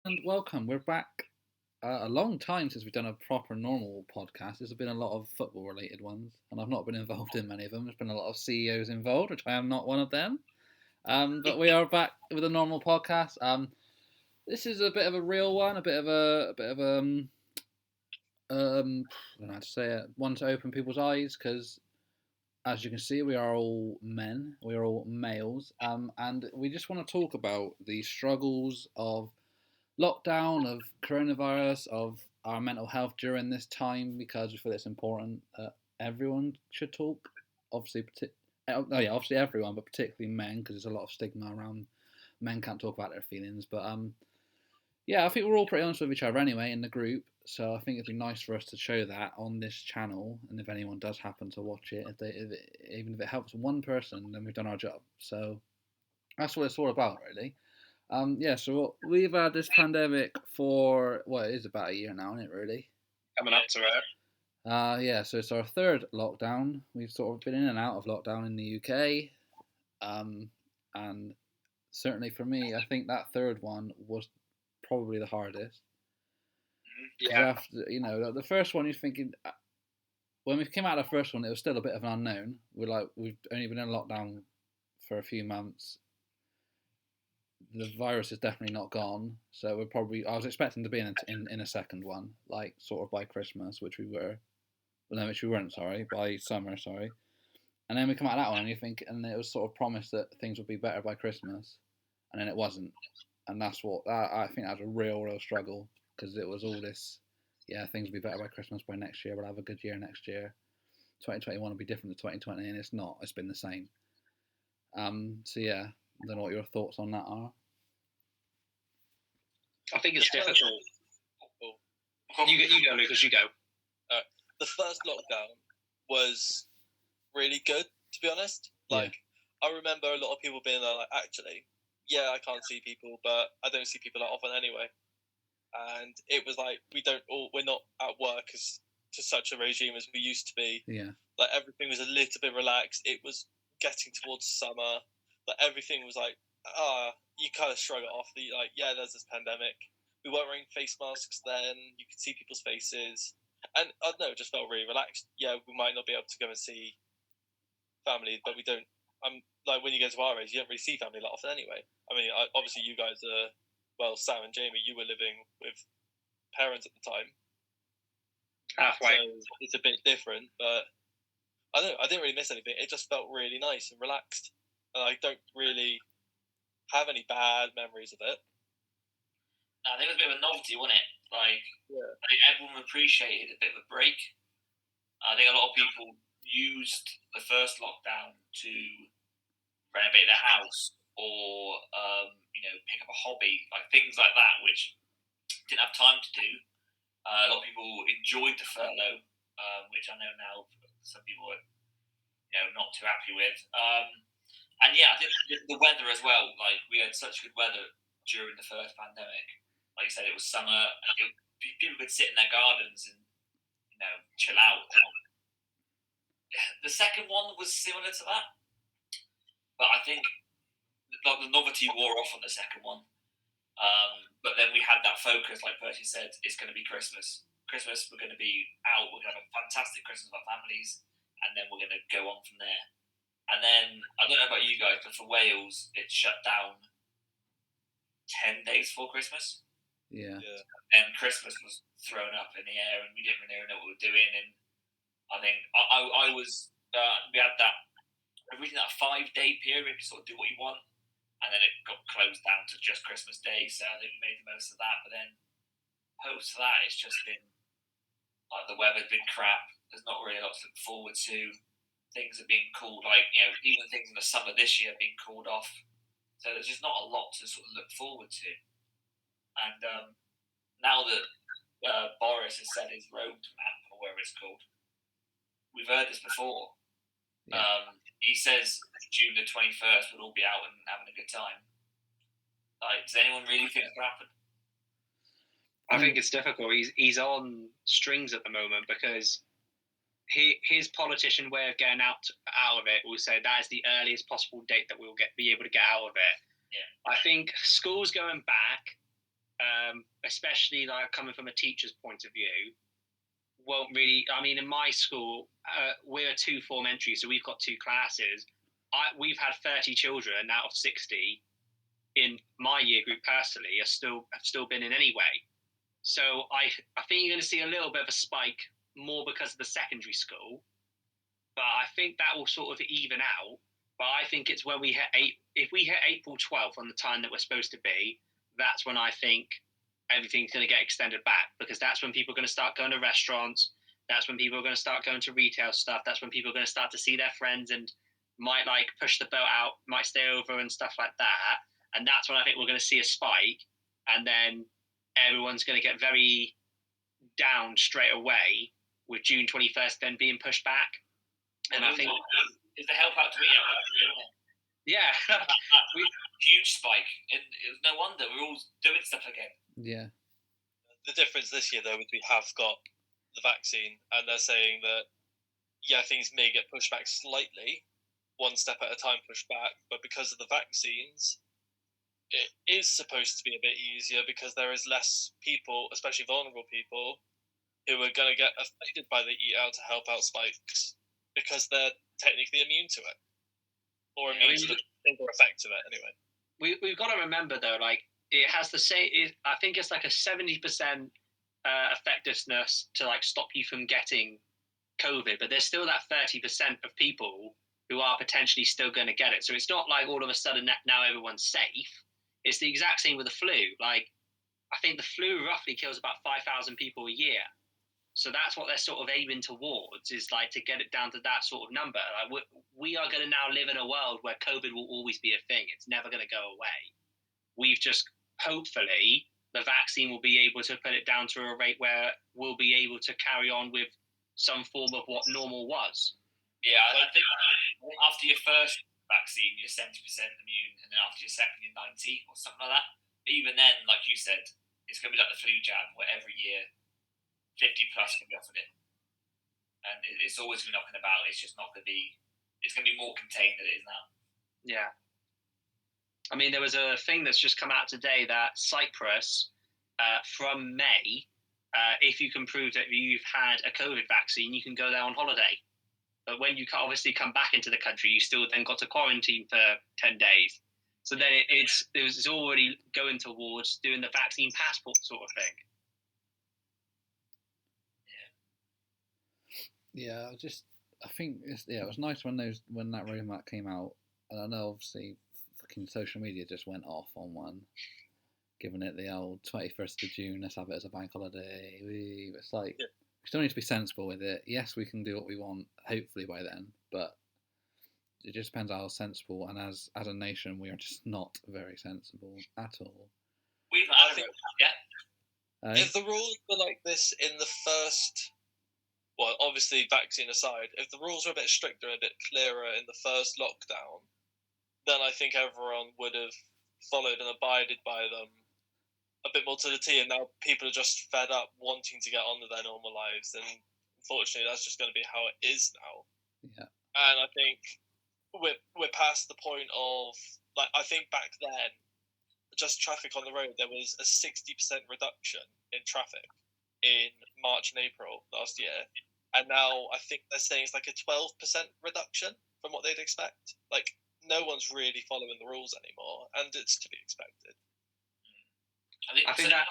and welcome. We're back. A long time since we've done a proper normal podcast. There's been a lot of football related ones, and I've not been involved in many of them. There's been a lot of CEOs involved, which I am not one of them. But we are back with a normal podcast. This is a bit of a real one, I don't know how to say it, one to open people's eyes because, as you can see, we are all men, we are all males, and we just want to talk about the struggles of lockdown, of coronavirus, of our mental health during this time because we feel it's important that everyone should talk. Obviously, obviously everyone, but particularly men because there's a lot of stigma around men can't talk about their feelings. But yeah, I think we're all pretty honest with each other anyway in the group. So I think it'd be nice for us to show that on this channel, and if anyone does happen to watch it, even if it helps one person, then we've done our job. So that's what it's all about, really. Yeah, so we've had this pandemic for what it is about a year now, isn't it? Really. Coming up to it. Yeah, so it's our third lockdown. We've sort of been in and out of lockdown in the UK, and certainly for me, I think that third one was probably the hardest. Because Yeah. after the first one, you're thinking when we came out of the first one, it was still a bit of an unknown. We've only been in lockdown for a few months. The virus is definitely not gone, so we're probably. I was expecting to be in a second one, like sort of by Christmas, which we were. Well, no, which we weren't. Sorry, by summer. Sorry, and then we come out of that one, and you think, and it was sort of promised that things would be better by Christmas, and then it wasn't, and that's what I think that was a real struggle because it was all this. Yeah, things will be better by Christmas. By next year, we'll have a good year next year. 2021 will be different to 2020, and it's not. It's been the same. So yeah, I don't know what your thoughts on that are. I think it's difficult. You go, Lucas. You go. The first lockdown was really good, to be honest. Like, I remember a lot of people being like, actually, yeah, I can't see people, but I don't see people that often anyway. And it was like we're not at work to such a regime as we used to be. Yeah. Like everything was a little bit relaxed. It was getting towards summer. Like everything was like, you kind of shrug it off. Yeah, there's this pandemic. We weren't wearing face masks then. You could see people's faces. And I don't know, it just felt really relaxed. Yeah, we might not be able to go and see family, but we don't. Like when you go to our age, you don't really see family that often anyway. I mean, obviously you guys are, well, Sam and Jamie, you were living with parents at the time. Halfway. So it's a bit different, but I don't know, I didn't really miss anything. It just felt really nice and relaxed. And I don't really have any bad memories of it. I think it was a bit of a novelty, wasn't it? I think everyone appreciated a bit of a break. I think a lot of people used the first lockdown to renovate their house or pick up a hobby, like things like that, which didn't have time to do. A lot of people enjoyed the furlough, which I know now some people are not too happy with. And yeah, I think the weather as well. Like we had such good weather during the first pandemic. Like you said, it was summer. People could sit in their gardens and chill out. The second one was similar to that, but I think like the novelty wore off on the second one. But then we had that focus, like Percy said, it's going to be Christmas. Christmas, we're going to be out. We're going to have a fantastic Christmas with our families, and then we're going to go on from there. And then I don't know about you guys, but for Wales, it shut down 10 days before Christmas. Yeah. And Christmas was thrown up in the air, and we didn't really know what we were doing. And I think I was we had that originally that 5-day period to sort of do what you want, and then it got closed down to just Christmas Day. So I think we made the most of that. But then post that, it's just been like the weather's been crap. There's not really a lot to look forward to. Things are being called, like even things in the summer this year are being called off. So there's just not a lot to sort of look forward to. And now that Boris has said his roadmap, or whatever it's called, we've heard this before. Yeah. He says June the 21st we'll all be out and having a good time. Like, does anyone really think it's going to happen? I think it's difficult. He's on strings at the moment because his politician way of getting out of it will say that is the earliest possible date that we'll be able to get out of it. Yeah. I think schools going back especially like coming from a teacher's point of view, won't really. I mean, in my school, we're a two-form entry, so we've got two classes. We've had 30 children out of 60 in my year group personally have still been in anyway. So I think you're going to see a little bit of a spike more because of the secondary school, but I think that will sort of even out. But I think it's when we hit if we hit April 12th on the time that we're supposed to be, that's when I think everything's going to get extended back, because that's when people are going to start going to restaurants. That's when people are going to start going to retail stuff. That's when people are going to start to see their friends and might like push the boat out, might stay over and stuff like that. And that's when I think we're going to see a spike. And then everyone's going to get very down straight away with June 21st then being pushed back. And I think is the help out to eat out, isn't it? Yeah. Huge spike, and it was no wonder we're all doing stuff again. Yeah. The difference this year, though, is we have got the vaccine, and they're saying that, yeah, things may get pushed back slightly, one step at a time pushed back, but because of the vaccines, it is supposed to be a bit easier because there is less people, especially vulnerable people, who are going to get affected by the eat out to help out spikes because they're technically immune to it. Or immune to the effect of it, anyway. We've got to remember, though, like, it has the same, I think it's like a 70% effectiveness to, like, stop you from getting COVID, but there's still that 30% of people who are potentially still going to get it. So it's not like all of a sudden now everyone's safe. It's the exact same with the flu. Like, I think the flu roughly kills about 5,000 people a year. So that's what they're sort of aiming towards, is like to get it down to that sort of number. Like we are going to now live in a world where COVID will always be a thing. It's never going to go away. We've just, hopefully, the vaccine will be able to put it down to a rate where we'll be able to carry on with some form of what normal was. Yeah, I think after your first vaccine, you're 70% immune, and then after your second, you're 90 or something like that. But even then, like you said, it's going to be like the flu jab, where every year 50 plus can be offered it, and it's always been knocking about. It's just not going to be. It's going to be more contained than it is now. Yeah. I mean, there was a thing that's just come out today that Cyprus, from May, if you can prove that you've had a COVID vaccine, you can go there on holiday. But when you obviously come back into the country, you still then got to quarantine for 10 days. So then it's already going towards doing the vaccine passport sort of thing. Yeah, I think it was nice when that roadmap came out, and I know obviously fucking social media just went off on one, giving it the old 21st of June, let's have it as a bank holiday. It's like, we still need to be sensible with it. Yes, we can do what we want, hopefully by then, but it just depends how sensible, and as a nation, we are just not very sensible at all. I think, yeah. If the rules were like this in the first... Well, obviously, vaccine aside, if the rules were a bit stricter and a bit clearer in the first lockdown, then I think everyone would have followed and abided by them a bit more to the T, and now people are just fed up wanting to get on with their normal lives, and unfortunately, that's just going to be how it is now. Yeah. And I think we're past the point of, like, I think back then, just traffic on the road, there was a 60% reduction in traffic in March and April last year. And now I think they're saying it's like a 12% reduction from what they'd expect. Like, no one's really following the rules anymore, and it's to be expected. I think that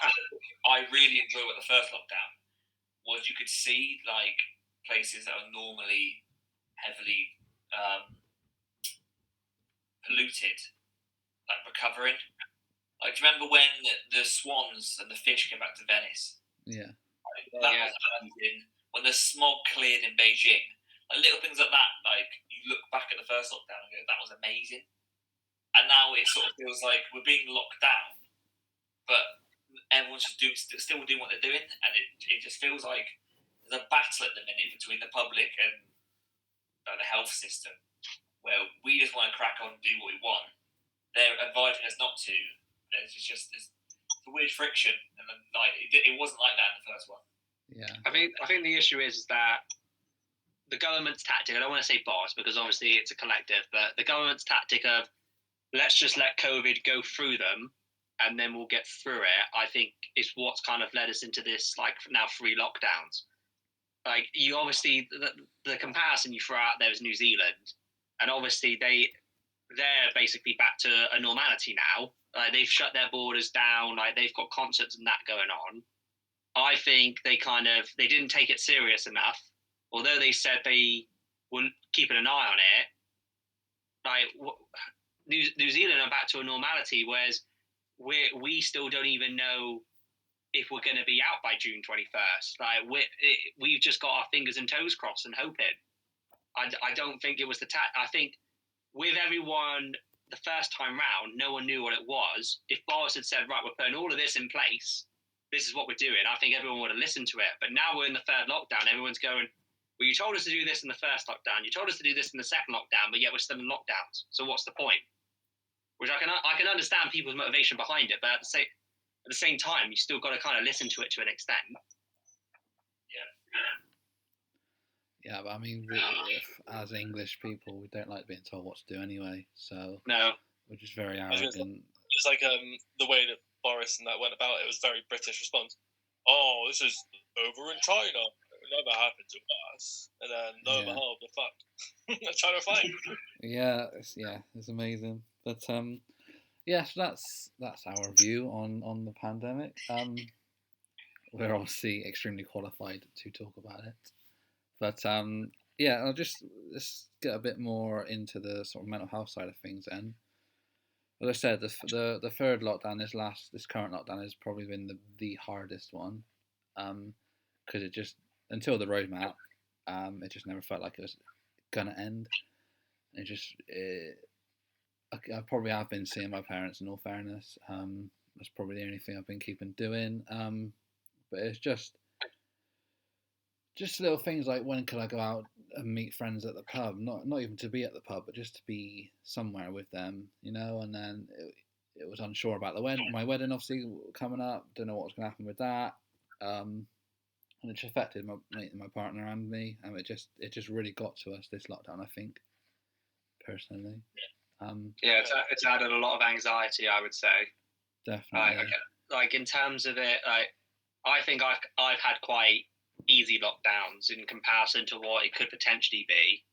I really enjoyed what the first lockdown was. You could see like places that are normally heavily polluted, like recovering. Like, do you remember when the swans and the fish came back to Venice? Yeah. That was amazing. When the smog cleared in Beijing, like little things like that, like you look back at the first lockdown and go, that was amazing. And now it sort of feels like we're being locked down, but everyone's just still doing what they're doing, and it just feels like there's a battle at the minute between the public and the health system, where we just want to crack on and do what we want. They're advising us not to. There's just this a weird friction, and like it wasn't like that in the first one. Yeah. I think the issue is that the government's tactic, I don't want to say boss because obviously it's a collective, but the government's tactic of let's just let COVID go through them and then we'll get through it, I think is what's kind of led us into this, like, now 3 lockdowns. Like, you obviously, the comparison you throw out there is New Zealand, and obviously they're basically back to a normality now. Like, they've shut their borders down, like they've got concerts and that going on. I think they didn't take it serious enough, although they said they were keeping an eye on it. Like, New Zealand are back to a normality, whereas we still don't even know if we're going to be out by June 21st. Like, we've just got our fingers and toes crossed and hoping. I don't think it was I think with everyone the first time round, no one knew what it was. If Boris had said, right, we're putting all of this in place, this is what we're doing, I think everyone would have listened to it. But now we're in the 3rd lockdown, everyone's going, well, you told us to do this in the 1st lockdown, you told us to do this in the 2nd lockdown, but yet we're still in lockdowns. So what's the point? Which I can understand people's motivation behind it, but at the same time, you still got to kind of listen to it to an extent. Yeah, but I mean, as English people, we don't like being told what to do anyway. So no, we're just very arrogant. It's like the way that Boris and that went about it was very British response. Oh, this is over in China. It never happened to us. And then lo and behold, the fuck, China fine. Yeah, it's amazing. But yeah, so that's our view on the pandemic. We're obviously extremely qualified to talk about it. But yeah, I'll just let's get a bit more into the sort of mental health side of things then. As I said, the 3rd lockdown, this current lockdown has probably been the hardest one, because it just, until the roadmap, it just never felt like it was gonna end. I probably have been seeing my parents, in all fairness. That's probably the only thing I've been keeping doing. But it's just little things like, when could I go out and meet friends at the pub? Not even to be at the pub, but just to be somewhere with them, you know. And then it was unsure about my wedding, obviously coming up. Don't know what was going to happen with that. And it just affected my partner and me. And it just really got to us, this lockdown, I think, personally. Yeah, it's added a lot of anxiety, I would say. Definitely. Like in terms of it, like, I think I've had quite easy lockdowns in comparison to what it could potentially be.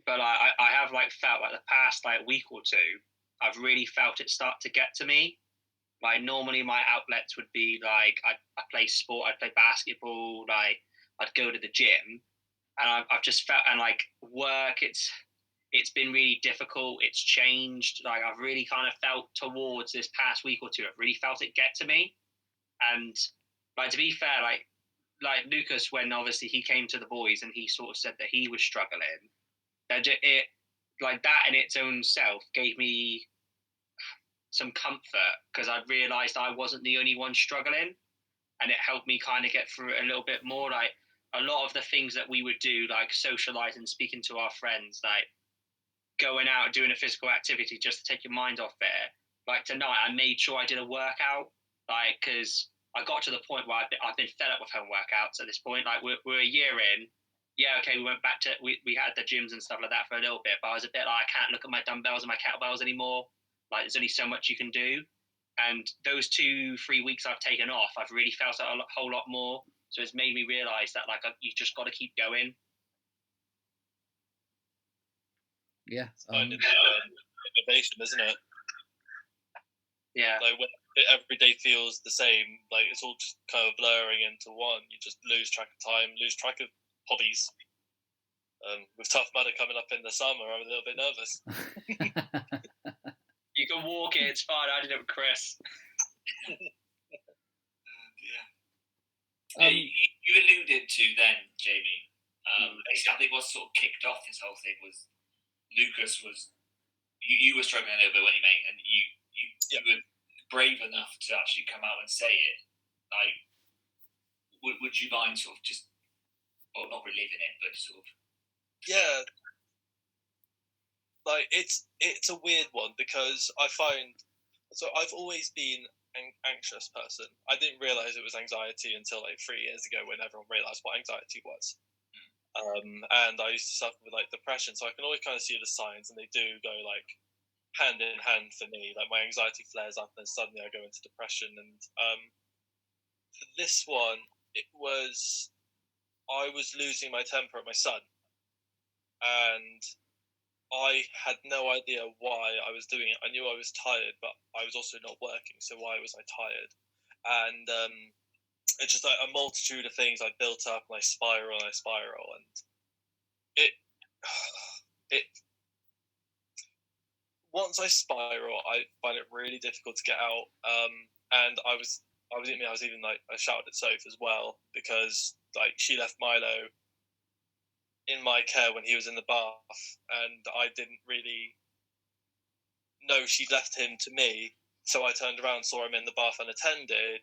But I have like felt like the past like week or two, I've really felt it start to get to me. Like, normally my outlets would be like, I play sport, I'd play basketball, like I'd go to the gym, and I've just felt, and like work, it's been really difficult. It's changed. Like, I've really kind of felt towards this past week or two, I've really felt it get to me. And like, to be fair, like Lucas, when obviously he came to the boys and he sort of said that he was struggling, it like that in its own self gave me some comfort, because I realised I wasn't the only one struggling, and it helped me kind of get through it a little bit more. Like, a lot of the things that we would do, like socialising, speaking to our friends, like going out, doing a physical activity just to take your mind off it. Like tonight, I made sure I did a workout, like, because I got to the point where I've been fed up with home workouts at this point. Like, we're a year in. Yeah, okay, we went back to, we had the gyms and stuff like that for a little bit, but I was a bit like, I can't look at my dumbbells and my kettlebells anymore. Like, there's only so much you can do. And those 2-3 weeks I've taken off, I've really felt it a whole lot more. So it's made me realise that, like, you just got to keep going. Yeah. Innovation, isn't it? Yeah. Like, when every day feels the same, like it's all just kind of blurring into one. You just lose track of time, lose track of hobbies. With Tough Mudder coming up in the summer, I'm a little bit nervous. You can walk it, it's fine. I did it with Chris. You alluded to then, Jamie. Basically, I think what sort of kicked off this whole thing was Lucas was you were struggling a little bit when you mate, and you were brave enough to actually come out and say it. Like, would you mind sort of just, or not reliving it, but sort of? Yeah. Like, it's a weird one, because I find, so I've always been an anxious person. I didn't realise it was anxiety until like 3 years ago, when everyone realised what anxiety was. And I used to suffer with like depression, so I can always kind of see the signs, and they do go like hand in hand for me. Like my anxiety flares up, and then suddenly I go into depression. And for this one, I was losing my temper at my son, and I had no idea why I was doing it. I knew I was tired, but I was also not working, so why was I tired? And it's just like a multitude of things I built up, and I spiral, and it it once I spiral, I find it really difficult to get out. And I was even like, I shouted at Soph as well, because like she left Milo in my care when he was in the bath, and I didn't really know she'd left him to me. So I turned around, saw him in the bath unattended,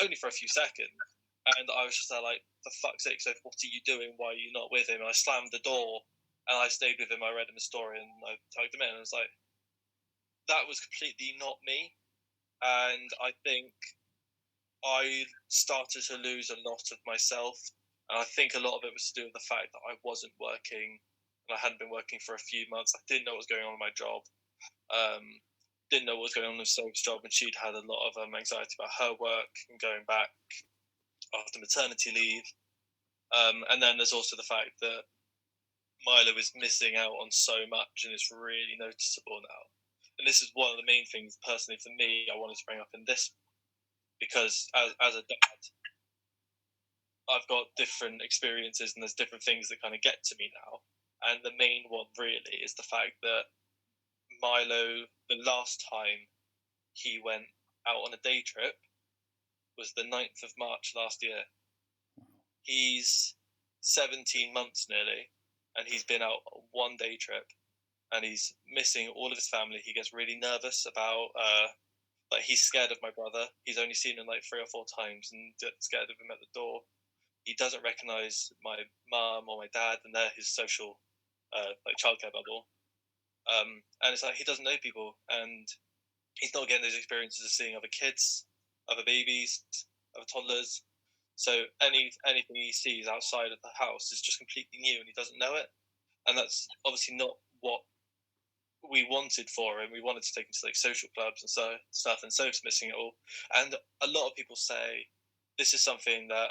only for a few seconds, and I was just there like, for fuck's sake, Soph, what are you doing? Why are you not with him? And I slammed the door, and I stayed with him. I read him a story, and I tugged him in. And I was like, that was completely not me. And I think I started to lose a lot of myself. And I think a lot of it was to do with the fact that I wasn't working, and I hadn't been working for a few months. I didn't know what was going on in my job. Didn't know what was going on with Soph's job, and she'd had a lot of anxiety about her work and going back after maternity leave. And then there's also the fact that Milo is missing out on so much, and it's really noticeable now. And this is one of the main things, personally, for me, I wanted to bring up in this, because as a dad, I've got different experiences, and there's different things that kind of get to me now. And the main one, really, is the fact that Milo, the last time he went out on a day trip, was the 9th of March last year. He's 17 months nearly, and he's been out on one day trip, and he's missing all of his family. He gets really nervous about, like, he's scared of my brother. He's only seen him like 3 or 4 times, and gets scared of him at the door. He doesn't recognise my mum or my dad, and they're his social, like, childcare bubble. And it's like, he doesn't know people, and he's not getting those experiences of seeing other kids, other babies, other toddlers. So anything he sees outside of the house is just completely new, and he doesn't know it. And that's obviously not what we wanted for him. We wanted to take him to like social clubs and stuff, and Soph's missing it all. And a lot of people say this is something that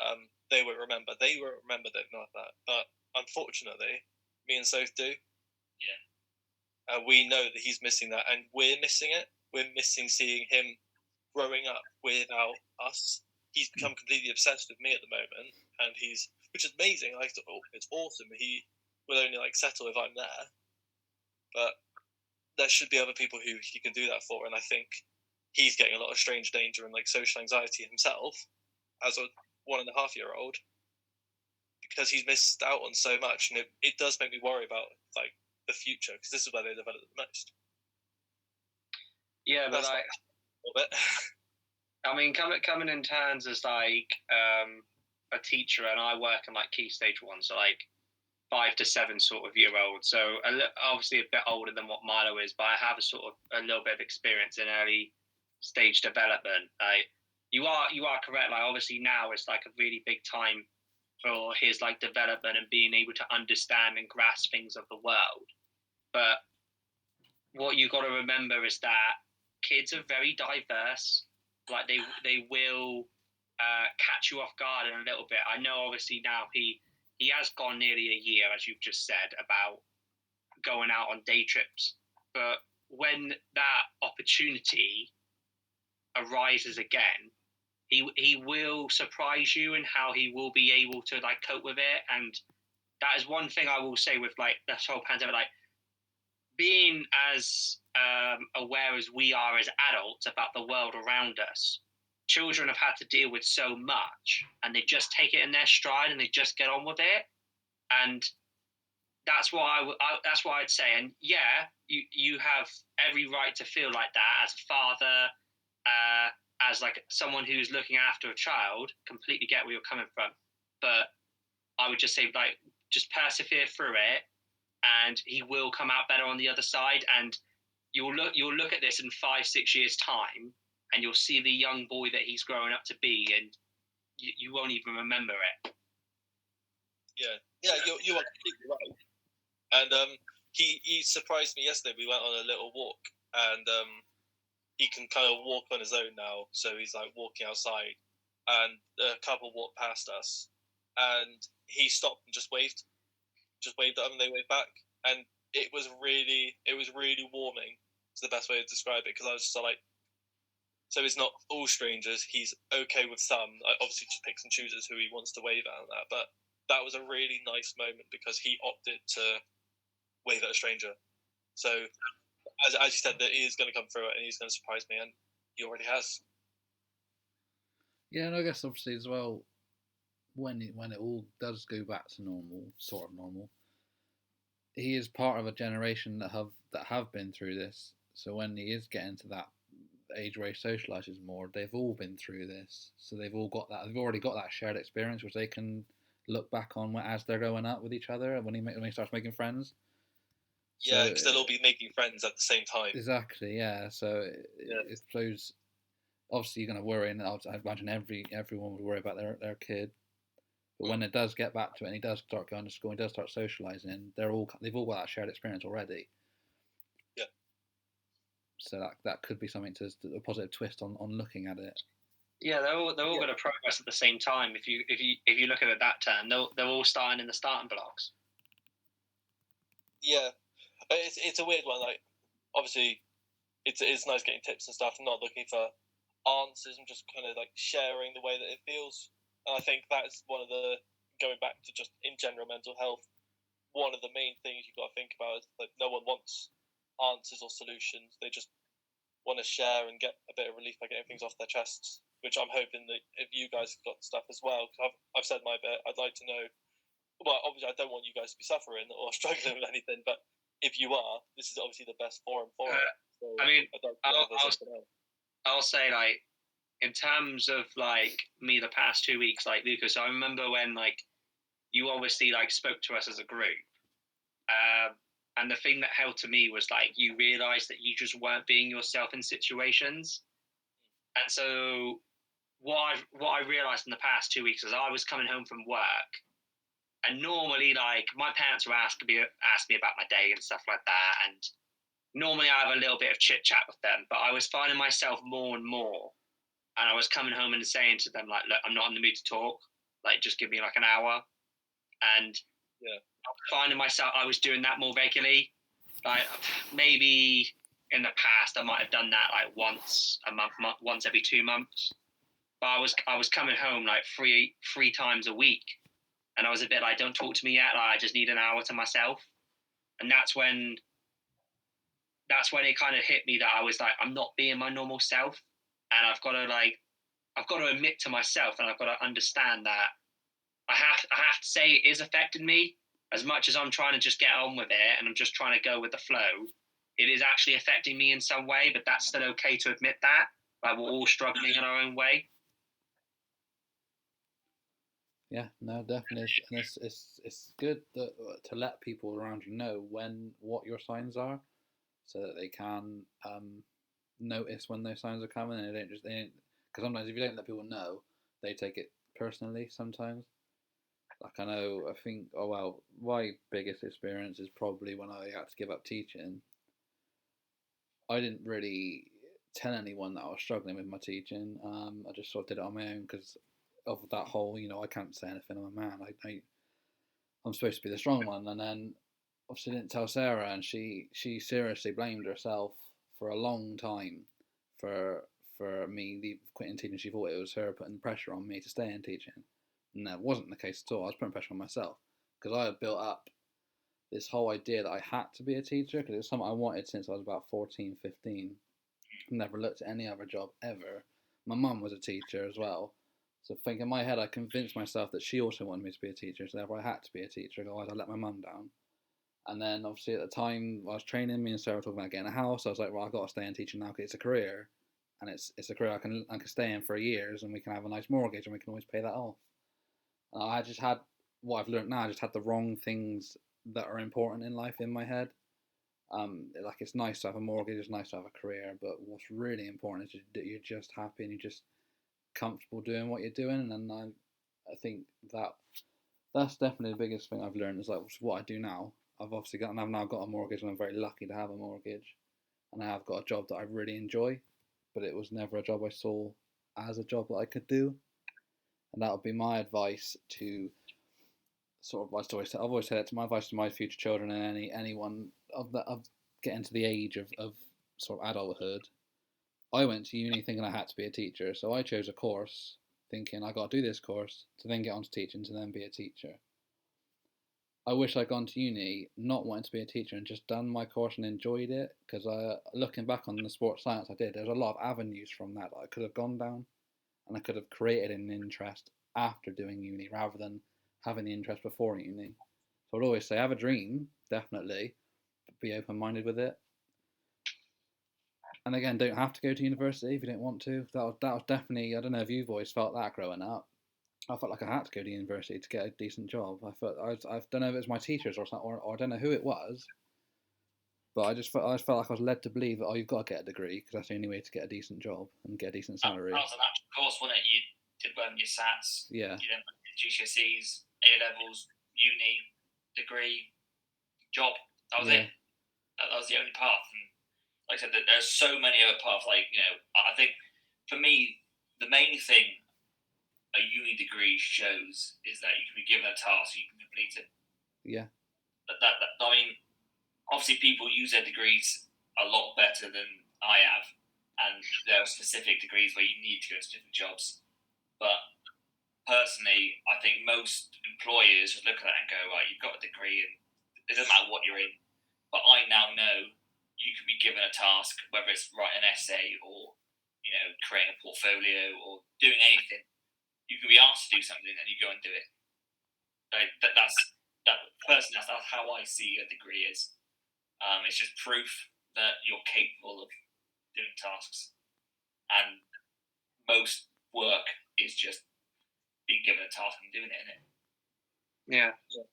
they won't remember. They won't remember that, not that. But unfortunately, me and Soph do. Yeah. We know that he's missing that, and we're missing it. We're missing seeing him growing up without us. He's become completely obsessed with me at the moment, and which is amazing. Like, it's awesome. He will only like settle if I'm there. But there should be other people who he can do that for, and I think he's getting a lot of strange danger and like social anxiety himself as a 1.5-year-old, because he's missed out on so much, and it does make me worry about like the future, because this is where they develop the most. Yeah, but That's like, a little bit. I mean, coming in terms as like a teacher, and I work in like key stage 1, so like 5 to 7 sort of year old. So obviously a bit older than what Milo is, but I have a little bit of experience in early stage development. Like, you are correct. Like, obviously now it's like a really big time for his like development and being able to understand and grasp things of the world. But what you got to remember is that kids are very diverse. Like, they will catch you off guard in a little bit. I know obviously now he has gone nearly a year, as you've just said, about going out on day trips. But when that opportunity arises again, he will surprise you in how he will be able to like cope with it. And that is one thing I will say with like this whole pandemic, like being as aware as we are as adults about the world around us. Children have had to deal with so much, and they just take it in their stride and they just get on with it. And that's what that's what I'd say. And yeah, you have every right to feel like that as a father, as like someone who's looking after a child. Completely get where you're coming from, but I would just say, like, just persevere through it, and he will come out better on the other side. And you'll look at this in 5-6 years time, and you'll see the young boy that he's growing up to be, and you won't even remember it. Yeah, you are completely right. And he surprised me yesterday. We went on a little walk, and he can kind of walk on his own now. So he's like walking outside, and a couple walked past us, and he stopped and just waved at them, and they waved back, and it was really warming. It's the best way to describe it, because I was just like, so he's not all strangers. He's okay with some. Obviously, just picks and chooses who he wants to wave at and that. But that was a really nice moment because he opted to wave at a stranger. So, as you said, that he is going to come through it and he's going to surprise me, and he already has. Yeah, and I guess obviously as well, when it all does go back to normal, sort of normal, he is part of a generation that have been through this. So when he is getting to that age where he socializes more, they've all been through this. So they've all got that. They've already got that shared experience, which they can look back on as they're growing up with each other, and when he starts making friends. Yeah, because they'll all be making friends at the same time. Exactly. Yeah. So it shows. Obviously, you're going to worry, and I imagine everyone would worry about their kid. But when it does get back to it, and he does start going to school, and he does start socializing, they've all got that shared experience already. Yeah. So that could be something to a positive twist on looking at it. Yeah, they're all going to progress at the same time. If you look at it that term, they're all starting in the starting blocks. Yeah, it's a weird one. Like, obviously, it's nice getting tips and stuff. I'm not looking for answers. I'm just kind of like sharing the way that it feels. And I think that's one of the, going back to just in general mental health, one of the main things you've got to think about is that no one wants answers or solutions. They just want to share and get a bit of relief by getting things off their chests, which I'm hoping that if you guys have got stuff as well, because I've said my bit, I'd like to know. Well, obviously, I don't want you guys to be suffering or struggling with anything, but if you are, this is obviously the best forum for it. So I mean, I'll say, like, in terms of like me the past 2 weeks, like Lucas, I remember when like you obviously like spoke to us as a group, and the thing that held to me was like you realised that you just weren't being yourself in situations, and so what I realised in the past 2 weeks is I was coming home from work, and normally like my parents would ask me about my day and stuff like that, and normally I have a little bit of chit chat with them, but I was finding myself more and more. And I was coming home and saying to them, like, look, I'm not in the mood to talk. Like, just give me like an hour. And finding myself, I was doing that more regularly. Like, maybe in the past, I might have done that like once a month, once every 2 months. But I was coming home like three times a week. And I was a bit like, don't talk to me yet. Like, I just need an hour to myself. And that's when it kind of hit me that I was like, I'm not being my normal self. And I've got to admit to myself, and I've got to understand that I have to say it is affecting me as much as I'm trying to just get on with it and I'm just trying to go with the flow. It is actually affecting me in some way, but that's still okay to admit that. Like, we're all struggling in our own way. Yeah, no, definitely, and it's good to let people around you know what your signs are, so that they can notice when those signs are coming, and they don't, because sometimes if you don't let people know, they take it personally sometimes. Like I think, my biggest experience is probably when I had to give up teaching. I didn't really tell anyone that I was struggling with my teaching. I just sort of did it on my own because of that whole, I can't say anything, I'm a man. I'm supposed to be the strong one, and then obviously didn't tell Sarah, and she seriously blamed herself for a long time for me quitting teaching. She thought it was her putting pressure on me to stay in teaching, and that wasn't the case at all. I was putting pressure on myself because I had built up this whole idea that I had to be a teacher because it's something I wanted since I was about 14, 15. Never looked at any other job ever. My mum was a teacher as well. So I think in my head I convinced myself that she also wanted me to be a teacher, so therefore I had to be a teacher, otherwise I'd let my mum down. And then obviously at the time I was training, me and Sarah were talking about getting a house. I was like, well, I've got to stay in teaching now because it's a career, and it's a career I can stay in for years, and we can have a nice mortgage, and we can always pay that off. And I just had what I've learned now. I just had the wrong things that are important in life in my head. Like, it's nice to have a mortgage, it's nice to have a career, but what's really important is that you're just happy and you're just comfortable doing what you're doing. And I think that's definitely the biggest thing I've learned is like what I do now. I've now got a mortgage, and I'm very lucky to have a mortgage. and I have got a job that I really enjoy, but it was never a job I saw as a job that I could do. And that would be my advice to sort of, I've always said it to my advice to my future children and anyone of getting to the age of sort of adulthood. I went to uni thinking I had to be a teacher, so I chose a course thinking I got to do this course to then get onto teaching to then be a teacher. I wish I'd gone to uni not wanting to be a teacher and just done my course and enjoyed it, because looking back on the sports science I did, there's a lot of avenues from that I could have gone down, and I could have created an interest after doing uni rather than having the interest before uni. So I'd always say have a dream, definitely, but be open minded with it. And again, don't have to go to university if you don't want to. That was definitely, I don't know if you've always felt that growing up. I felt like I had to go to university to get a decent job. I don't know if it was my teachers or something, or I don't know who it was, but I just felt like I was led to believe that you've got to get a degree because that's the only way to get a decent job and get a decent salary. That was an actual course, wasn't it? You did your SATs, yeah, you then GCSEs, A levels, uni, degree, job. That was it. That was the only path. And like I said, there's so many other paths. Like, I think for me, the main thing a uni degree shows is that you can be given a task, you can complete it. Yeah. I mean, obviously people use their degrees a lot better than I have, and there are specific degrees where you need to go to different jobs. But personally, I think most employers would look at that and go, right, you've got a degree and it doesn't matter what you're in. But I now know you can be given a task, whether it's write an essay or, creating a portfolio or doing anything. You can be asked to do something and you go and do it. Like that's how I see a degree is. It's just proof that you're capable of doing tasks, and most work is just being given a task and doing it, isn't it? Yeah.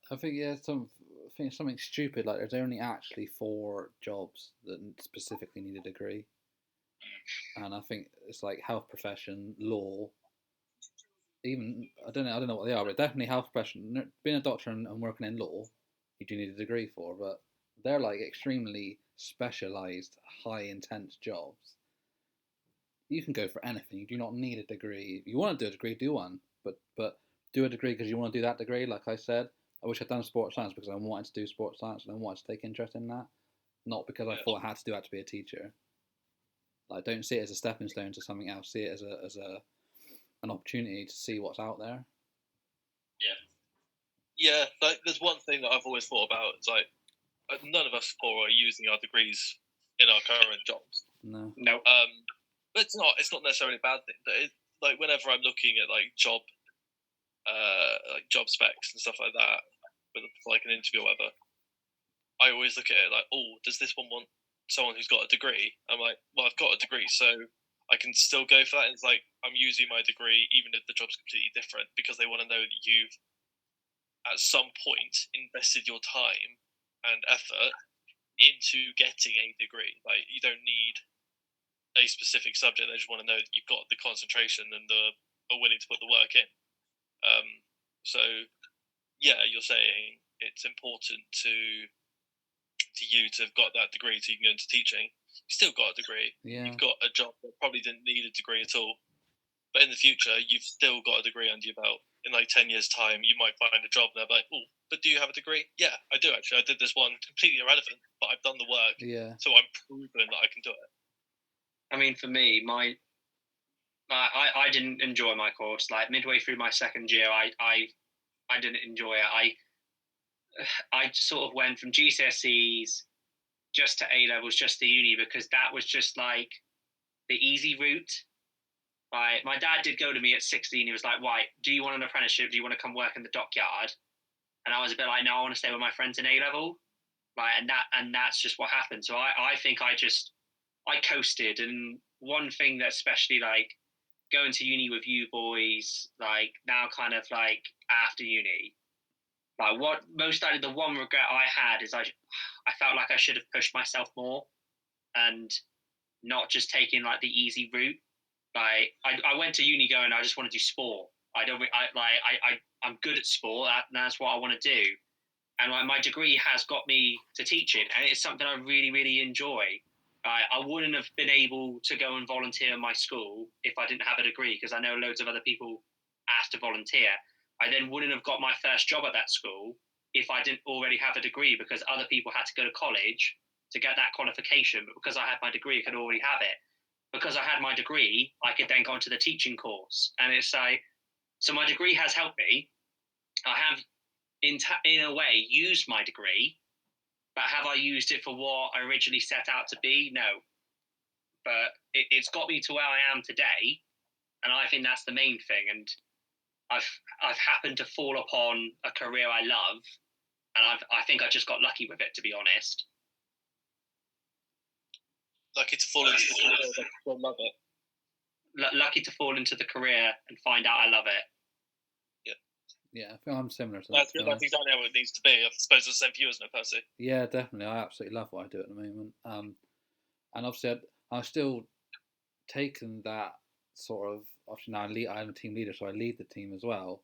I think it's something stupid like there's only actually 4 jobs that specifically need a degree, and I think it's like health profession, law. Even I don't know what they are, but definitely health profession. Being a doctor and working in law, you do need a degree for, but they're like extremely specialized, high intense jobs. You can go for anything. You do not need a degree. If you want to do a degree, do one, but do a degree because you want to do that degree. Like I said, I wish I'd done sports science because I wanted to do sports science and I wanted to take interest in that, not because I thought I had to do that to be a teacher. Like, don't see it as a stepping stone to something else. See it as an opportunity to see what's out there. Yeah, like there's one thing that I've always thought about. It's like none of us 4 are using our degrees in our current jobs. No. But it's not necessarily a bad thing. But like whenever I'm looking at like job specs and stuff like that, for like an interview or whatever, I always look at it like, oh, does this one want someone who's got a degree? I'm like, well, I've got a degree, so I can still go for that. And it's like I'm using my degree even if the job's completely different because they want to know that you've at some point invested your time and effort into getting a degree. Like you don't need a specific subject. They just want to know that you've got the concentration and are willing to put the work in. So yeah, you're saying it's important to you to have got that degree so you can go into teaching. You still got a degree. Yeah. You've got a job that probably didn't need a degree at all. But in the future, you've still got a degree under your belt. In like 10 years' time, you might find a job and they're like, oh, but do you have a degree? Yeah, I do actually. I did this one completely irrelevant, but I've done the work. Yeah. So I'm proven that I can do it. I mean, for me, I didn't enjoy my course. Like midway through my second year, I didn't enjoy it. I sort of went from GCSEs just to A levels, just to uni, because that was just like the easy route. My dad did go to me at 16. He was like, "Why? Do you want an apprenticeship? Do you want to come work in the dockyard?" And I was a bit like, "No, I want to stay with my friends in A level." And that's just what happened. So I think I coasted. And one thing that especially like going to uni with you boys, like now kind of like after uni, like what most likely the one regret I had is I felt like I should have pushed myself more and not just taking like the easy route. Like I went to uni going, I just want to do sport. I'm good at sport. That's what I want to do. And like my degree has got me to teaching, and it's something I really, really enjoy. I wouldn't have been able to go and volunteer in my school if I didn't have a degree, because I know loads of other people asked to volunteer. I then wouldn't have got my first job at that school if I didn't already have a degree, because other people had to go to college to get that qualification. But because I had my degree, I could already have it. Because I had my degree, I could then go into the teaching course. And it's like, so my degree has helped me. I have, in a way, used my degree, but have I used it for what I originally set out to be? No. But it's got me to where I am today, and I think that's the main thing. And I've happened to fall upon a career I love, and I think I just got lucky with it, to be honest. Lucky to fall into the career that you love it. Lucky to fall into the career and find out I love it. Yeah, I think I'm similar to that. That's exactly how it needs to be. I suppose it's the same for you, isn't it, Percy? Yeah, definitely. I absolutely love what I do at the moment. And obviously, I've still taken that sort of. Obviously, now I'm a team leader, so I lead the team as well.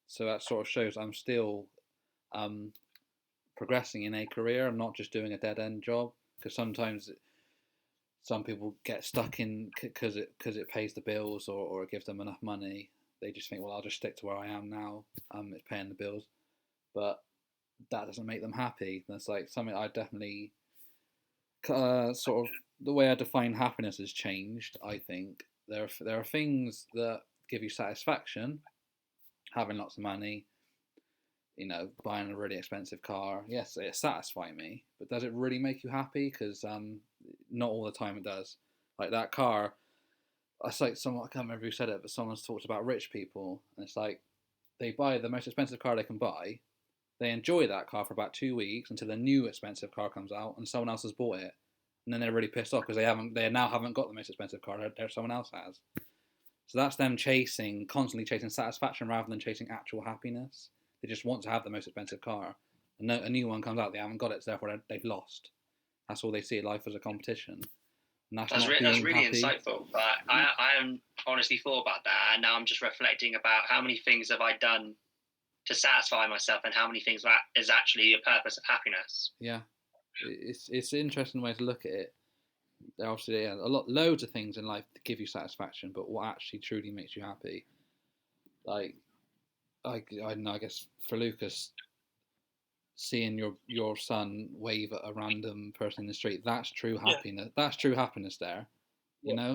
So that sort of shows I'm still progressing in a career. I'm not just doing a dead end job, because sometimes some people get stuck in because it pays the bills or it gives them enough money. They just think, well, I'll just stick to where I am now. It's paying the bills, but that doesn't make them happy. That's like something I definitely sort of the way I define happiness has changed. I think there are things that give you satisfaction, having lots of money, buying a really expensive car. Yes, it satisfies me, but does it really make you happy? Because not all the time it does. Like that car, it's like someone, I can't remember who said it, but someone's talked about rich people, and it's like they buy the most expensive car they can buy. They enjoy that car for about 2 weeks until the new expensive car comes out and someone else has bought it, and then they're really pissed off because they now haven't got the most expensive car that someone else has. So that's them constantly chasing satisfaction rather than chasing actual happiness. They just want to have the most expensive car. And a new one comes out, they haven't got it, so therefore they've lost. That's all they see life as, a competition. And that's really happy. Insightful. But I haven't honestly thought about that, and now I'm just reflecting about how many things have I done to satisfy myself, and how many things that is actually a purpose of happiness. Yeah, it's an interesting way to look at it. There are obviously loads of things in life that give you satisfaction, but what actually truly makes you happy? Like, I don't know. I guess for Lucas, seeing your son wave at a random person in the street, that's true happiness. That's true happiness there,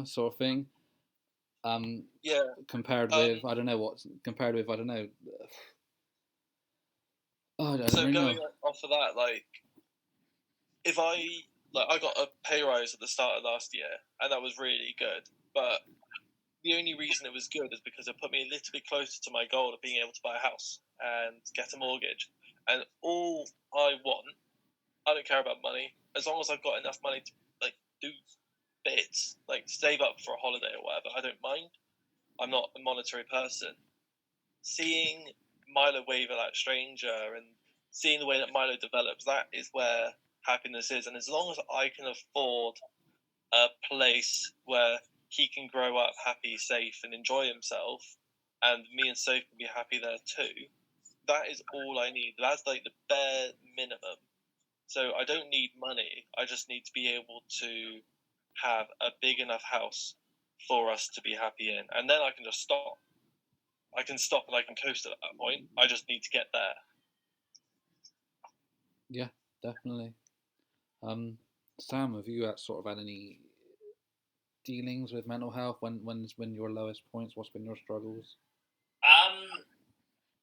sort of thing. Compared with I don't know. Oh, I don't so really going know. off of that, like, if I got a pay rise at the start of last year, and that was really good. But the only reason it was good is because it put me a little bit closer to my goal of being able to buy a house and get a mortgage. And all I want, I don't care about money, as long as I've got enough money to do bits, like save up for a holiday or whatever. I don't mind. I'm not a monetary person. Seeing Milo wave at that stranger and seeing the way that Milo develops, that is where happiness is. And as long as I can afford a place where he can grow up happy, safe, and enjoy himself, and me and Soph can be happy there too, that is all I need. That's like the bare minimum. So I don't need money. I just need to be able to have a big enough house for us to be happy in. And then I can just stop. I can stop and I can coast at that point. I just need to get there. Yeah, definitely. Sam, have you sort of had any dealings with mental health? When your lowest points? What's been your struggles?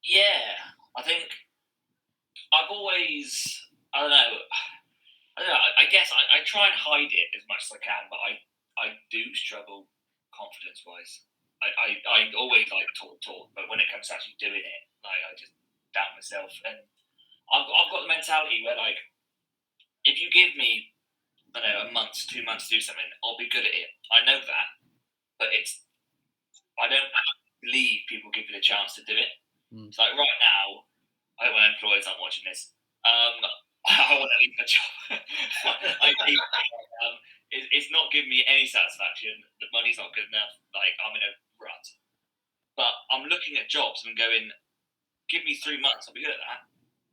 Yeah, I think I've always, I don't know, I guess I try and hide it as much as I can, but I do struggle confidence-wise. I always talk, but when it comes to actually doing it, I just doubt myself. And I've got the mentality where, if you give me, I don't know, a month, 2 months to do something, I'll be good at it. I know that, but I don't believe people give you the chance to do it. It's like right now, I hope my employers aren't watching this. I want to leave the job. It's not giving me any satisfaction. The money's not good enough. I'm in a rut. But I'm looking at jobs and going, give me 3 months, I'll be good at that.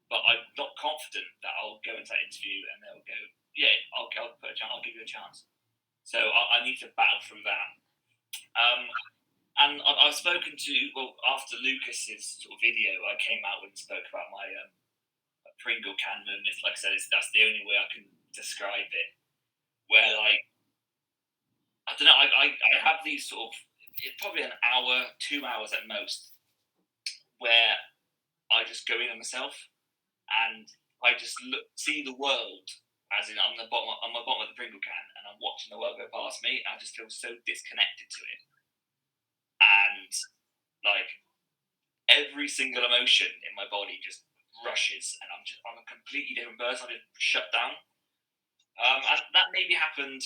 But I'm not confident that I'll go into that interview and they'll go, yeah, I'll put a chance. I'll give you a chance. So I need to battle through that. And I've spoken to, well, after Lucas's sort of video, I came out and spoke about my Pringle can moment. Like I said, that's the only way I can describe it. Where like I don't know, I have these sort of, it's probably an hour, 2 hours at most, where I just go in on myself and I just see the world as in I'm the bottom of the Pringle can and I'm watching the world go past me. And I just feel so disconnected to it, and like every single emotion in my body just rushes, and I'm a completely different person. I just shut down. And that maybe happened.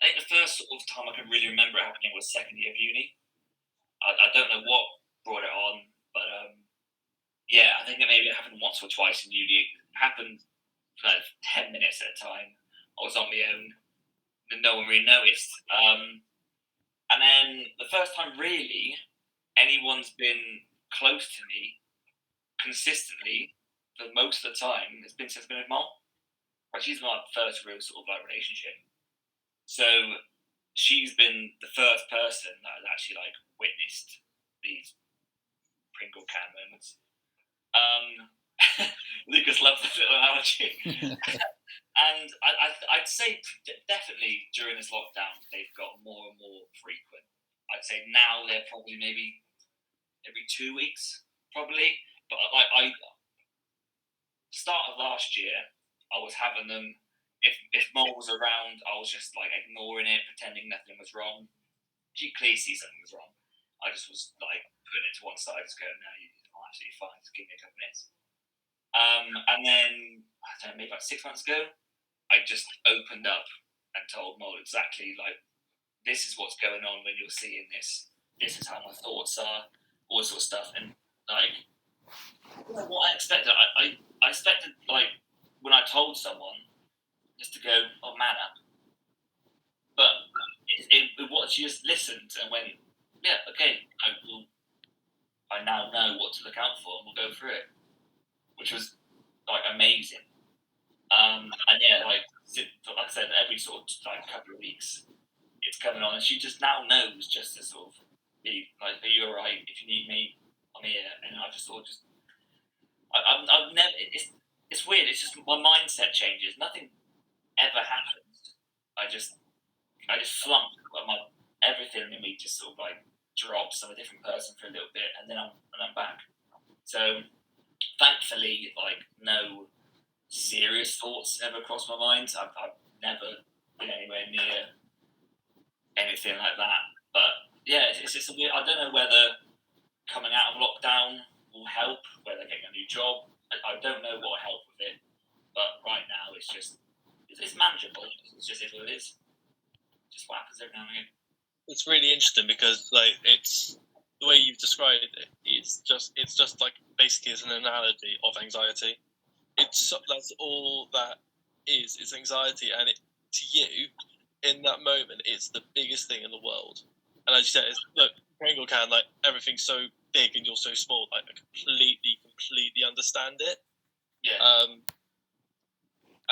I think the first sort of time I can really remember it happening was second year of uni. I don't know what brought it on, but yeah, I think it happened once or twice in uni. It happened for like 10 minutes at a time. I was on my own, and no one really noticed. And then the first time really anyone's been close to me consistently for most of the time has been since I've been with Mom. Like she's my first real sort of like relationship. So she's been the first person that has actually like witnessed these Pringle can moments. Lucas loves that little analogy. And I'd say definitely during this lockdown they've got more and more frequent. I'd say now they're probably maybe every 2 weeks, probably. But like start of last year, I was having them. If Mole was around, I was just like ignoring it, pretending nothing was wrong. She clearly sees something was wrong. I just was like putting it to one side, just going, "No, I'm absolutely fine. Just give me a couple minutes." And then I don't know, maybe about 6 months ago, I just opened up and told Mole exactly like, "This is what's going on when you're seeing this. This is how my thoughts are, all this sort of stuff." And like, what I expected, I expected like when I told someone just to go, "Oh, man up," but what she just listened and went, "Yeah, okay, I now know what to look out for, and we'll go through it," which was like amazing. And yeah, like I said, every sort of like couple of weeks, it's coming on, and she just now knows just to sort of be like, "Are you alright? If you need me, I'm here." And I just sort of just, I've never. It's weird. It's just my mindset changes. Nothing ever happens. I just flump. Everything in me just sort of like drops. I'm a different person for a little bit, and then I'm back. So thankfully, like no serious thoughts ever crossed my mind. I've never been anywhere near anything like that. But yeah, it's just a weird. I don't know whether coming out of lockdown will help, whether getting a new job. I don't know what will help with it. But right now, it's manageable. It's just what it is. Just what happens every now and again. It's really interesting because like it's the way you've described it. It's just like basically as an analogy of anxiety. That's all that is. It's anxiety, and to you in that moment, it's the biggest thing in the world. And as you said, look, Pringle can like everything's so big and you're so small. Like I completely understand it. Yeah.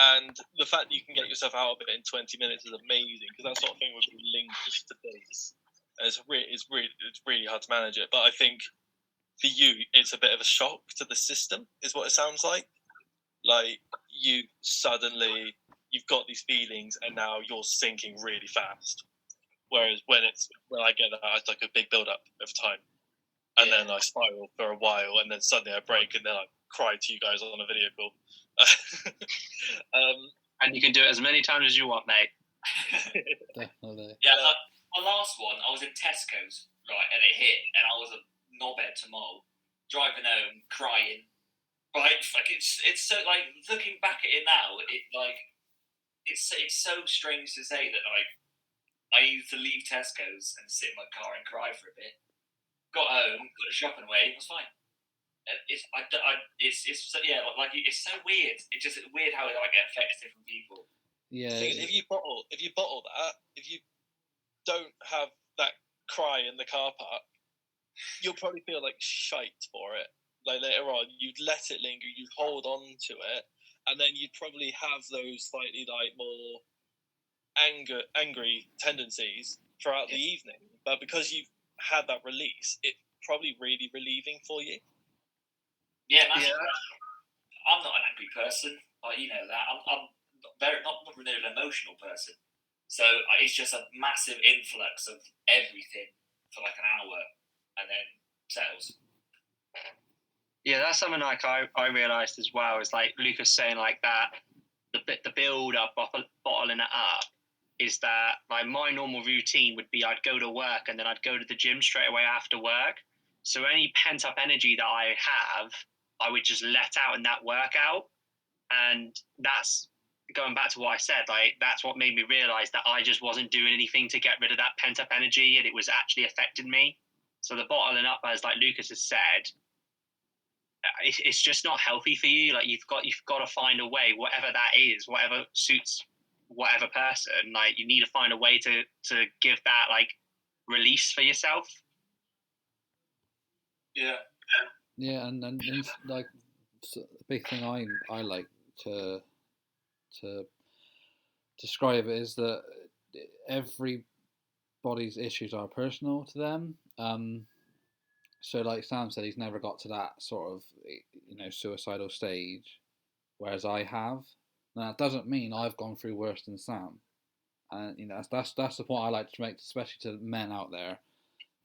And the fact that you can get yourself out of it in 20 minutes is amazing because that sort of thing would be lingers to days. It's really hard to manage it. But I think for you, it's a bit of a shock to the system, is what it sounds like. Like you've got these feelings and now you're sinking really fast. Whereas when I get that, it's like a big build up of time. And then I spiral for a while and then suddenly I break and then I cry to you guys on a video call. And you can do it as many times as you want, mate. Definitely. Yeah, my last one, I was in Tesco's, right, and it hit, and I was a knobhead to Mole, driving home, crying. Right, like it's so like looking back at it now, it's so strange to say that like I used to leave Tesco's and sit in my car and cry for a bit. Got home, put the shopping away, it was fine. It's so weird. It's just weird how it like affects different people. Yeah. If you bottle that, if you don't have that cry in the car park, you'll probably feel like shite for it. Like later on, you'd let it linger, you'd hold on to it, and then you'd probably have those slightly like more angry tendencies throughout the evening. But because you've had that release, it's probably really relieving for you. Yeah, I'm not an angry person. Like, you know that. I'm not really an emotional person. So it's just a massive influx of everything for like an hour, and then settles. Yeah, that's something like I realised as well. Is like Lucas saying like that, the build up, bottling it up, is that like my normal routine would be I'd go to work and then I'd go to the gym straight away after work. So any pent up energy that I have, I would just let out in that workout, and that's going back to what I said. Like that's what made me realise that I just wasn't doing anything to get rid of that pent up energy, and it was actually affecting me. So the bottling up, as like Lucas has said, it's just not healthy for you. Like you've got to find a way, whatever that is, whatever suits whatever person. Like you need to find a way to give that like release for yourself. Yeah, and like the big thing I like to describe it is that everybody's issues are personal to them. So like Sam said, he's never got to that sort of suicidal stage, whereas I have. Now that doesn't mean I've gone through worse than Sam, and that's the point I like to make, especially to men out there.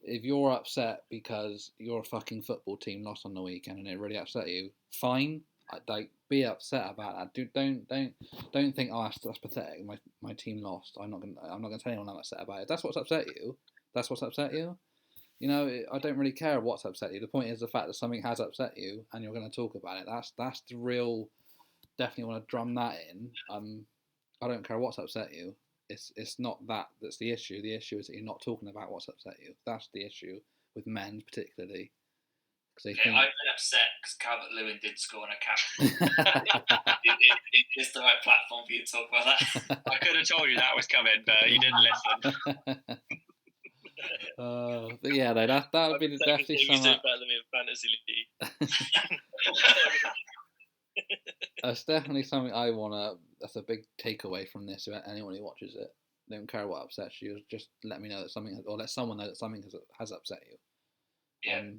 If you're upset because your fucking football team lost on the weekend and it really upset you, fine. Like be upset about that. Don't think, oh, that's pathetic. My team lost. I'm not gonna tell anyone I'm upset about it. That's what's upset you. That's what's upset you. I don't really care what's upset you. The point is the fact that something has upset you and you're going to talk about it. That's the real. Definitely want to drum that in. I don't care what's upset you. It's not that's the issue. The issue is that you're not talking about what's upset you. That's the issue with men particularly. I've been upset because Calvert-Lewin did score on a cap. It's the right platform for you to talk about that. I could have told you that was coming, but you didn't listen. But yeah, no, that would be definitely something. He's doing better than me in fantasy league. That's definitely something I wanna. That's a big takeaway from this. Anyone who watches it, don't care what upsets you. Just let me know that something, or let someone know that something has upset you. Yeah.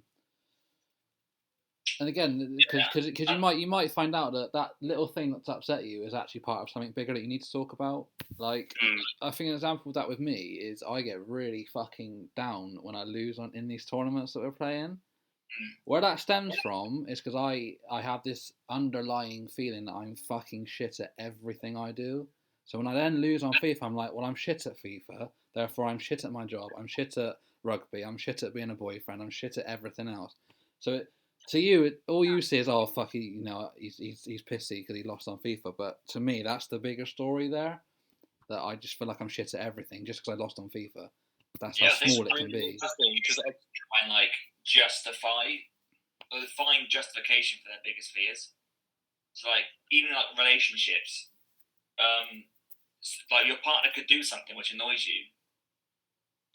And again, because you might find out that little thing that's upset you is actually part of something bigger that you need to talk about. Like, I think an example of that with me is I get really fucking down when I lose in these tournaments that we're playing. Where that stems from is because I have this underlying feeling that I'm fucking shit at everything I do. So when I then lose on FIFA, I'm like, well, I'm shit at FIFA, therefore I'm shit at my job, I'm shit at rugby, I'm shit at being a boyfriend, I'm shit at everything else. So to you, all you see is, oh fuck, he's pissy because he lost on FIFA. But to me, that's the bigger story there. That I just feel like I'm shit at everything just because I lost on FIFA. That's how small it can be. Because and like find justification for their biggest fears. So like even like relationships, like your partner could do something which annoys you,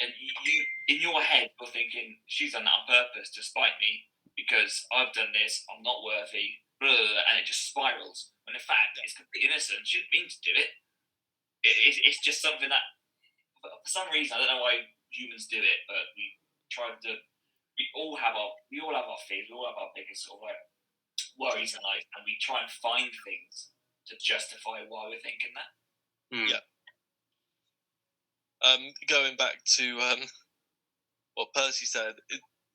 and you in your head you're thinking she's done that on purpose to spite me because I've done this, I'm not worthy, blah, blah, blah, and it just spirals. When in fact it's completely innocent. She didn't mean to do it. It's just something that for some reason I don't know why humans do it, but we all have our fears, we all have our biggest sort of like worries in life, and we try and find things to justify why we're thinking that. Yeah. Going back to what Percy said,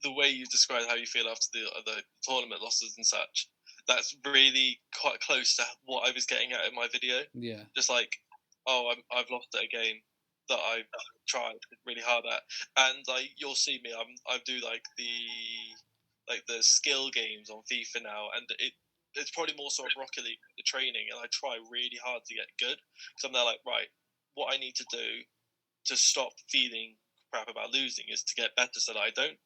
the way you described how you feel after the tournament losses and such, that's really quite close to what I was getting at in my video. Yeah. Just like, I've lost at a game that I tried really hard at, and you'll see me. I do like the skill games on FIFA now, and it's probably more sort of Rocket League, the training, and I try really hard to get good because I'm there like, right, what I need to do to stop feeling crap about losing is to get better so that I don't.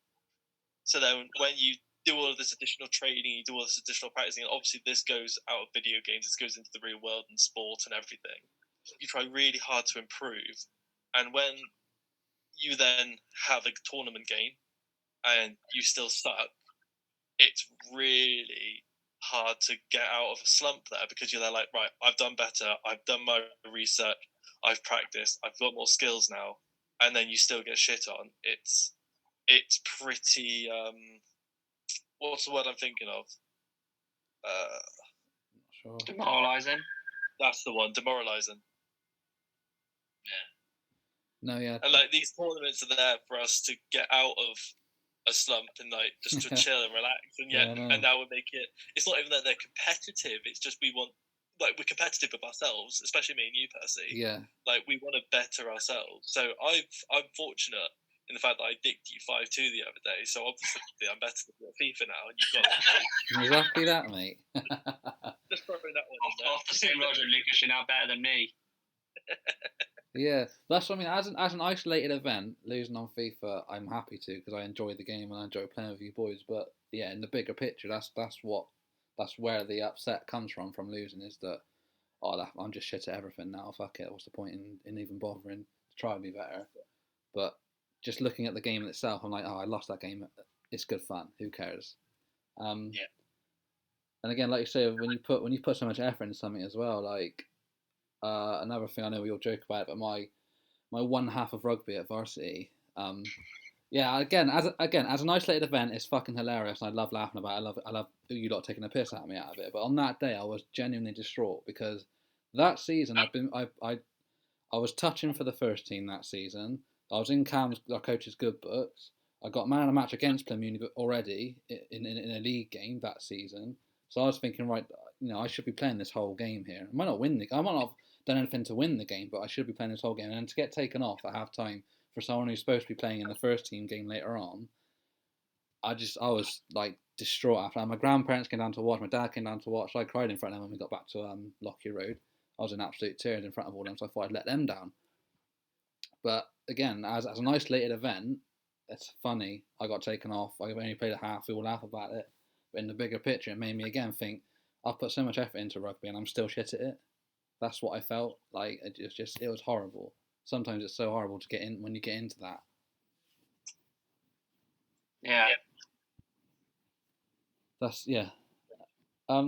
So then when you do all of this additional training, you do all this additional practicing, and obviously this goes out of video games, this goes into the real world and sport and everything. You try really hard to improve, and when you then have a tournament game and you still suck, it's really hard to get out of a slump there, because you're there like, right, I've done better, I've done my research, I've practiced, I've got more skills now, and then you still get shit on. It's pretty what's the word I'm thinking of? Sure. Demoralising. That's the one, demoralising. No, yeah. And like these tournaments are there for us to get out of a slump and like just to chill and relax, and and now we make it. It's not even that they're competitive. It's just we want, like, we're competitive with ourselves, especially me and you, Percy. Yeah. Like we want to better ourselves. So I'm fortunate in the fact that I dicked you 5-2 the other day. So obviously I'm better than you at FIFA now, and you've got Exactly that, mate. just throwing that one in there. Off the same logic, Lucas, you're now better than me. Yeah, that's what I mean. As an isolated event, losing on FIFA, I'm happy to, because I enjoy the game and I enjoy playing with you boys. But yeah, in the bigger picture, that's where the upset comes from losing, is that I'm just shit at everything now. Fuck it. What's the point in even bothering to try and be better? But just looking at the game itself, I'm like, I lost that game. It's good fun. Who cares? Yeah. And again, like you say, when you put so much effort into something as well, like another thing, I know we all joke about it, but my one half of rugby at varsity, yeah, again as an isolated event, it's fucking hilarious, and I love laughing about it. I love you lot taking a piss at me out of it. But on that day, I was genuinely distraught, because that season I was touching for the first team that season. I was in Cam's, our coach's, good books. I got man of the match against Plymouth already in a league game that season. So I was thinking, right, I should be playing this whole game here. I might not win I might not have done anything to win the game, but I should be playing this whole game. And to get taken off at half time for someone who's supposed to be playing in the first team game later on, I was like distraught after. My grandparents came down to watch, my dad came down to watch. I cried in front of them when we got back to Lockyer Road. I was in absolute tears in front of all them, so I thought I'd let them down. But again, as an isolated event, it's funny. I got taken off. I only played a half. We all laugh about it. But in the bigger picture, it made me again think, I've put so much effort into rugby and I'm still shit at it. That's what I felt like. It was horrible. Sometimes it's so horrible to get in when you get into that. Yeah. That's yes. No,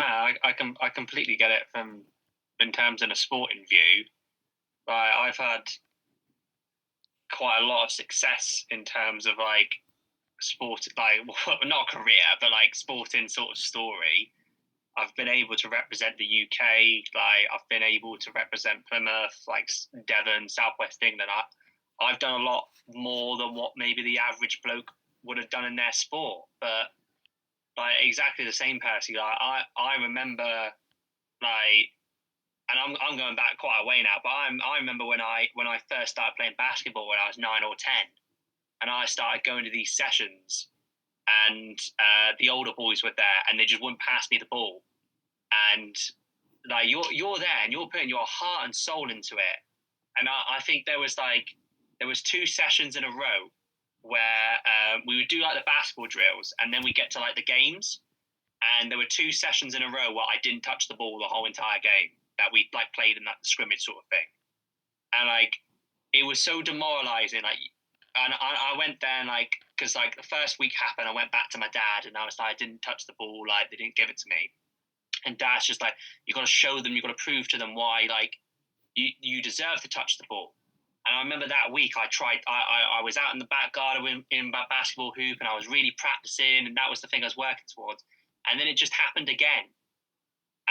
I completely get it from in terms of a sporting view. I've had quite a lot of success in terms of like sport, like not a career, but like sporting sort of story. I've been able to represent the UK. Like I've been able to represent Plymouth, like Devon, Southwest England. I've done a lot more than what maybe the average bloke would have done in their sport. But like exactly the same, Percy. Like I remember, like, and I'm going back quite a way now. But I remember when I first started playing basketball when I was 9 or 10, and I started going to these sessions, and the older boys were there, and they just wouldn't pass me the ball, and like you're there and you're putting your heart and soul into it, and I think there was 2 sessions in a row where we would do like the basketball drills, and then we get to like the games, and there were 2 sessions in a row where I didn't touch the ball the whole entire game, that we like played in that scrimmage sort of thing, and like it was so demoralizing. Like, and I went there and like, because like the first week happened, I went back to my dad and I was like, I didn't touch the ball, like they didn't give it to me, and Dad's just like, you got to show them, you got to prove to them why like you deserve to touch the ball. And I remember that week I tried. I was out in the back garden in my basketball hoop, and I was really practicing, and that was the thing I was working towards. And then it just happened again.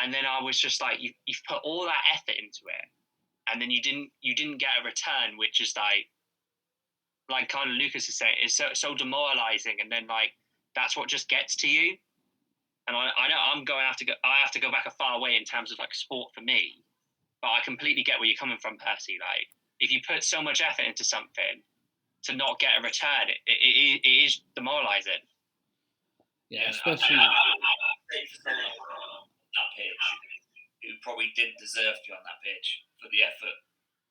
And then I was just like, you've put all that effort into it, and then you didn't get a return, which is like kind of Lucas is saying, it's so demoralizing. And then like that's what just gets to you. And I know I have to go back a far way in terms of like sport for me, but I completely get where you're coming from, Percy. Like if you put so much effort into something, to not get a return, it is demoralizing. Yeah, especially that pitch, who probably didn't deserve to be on that pitch for the effort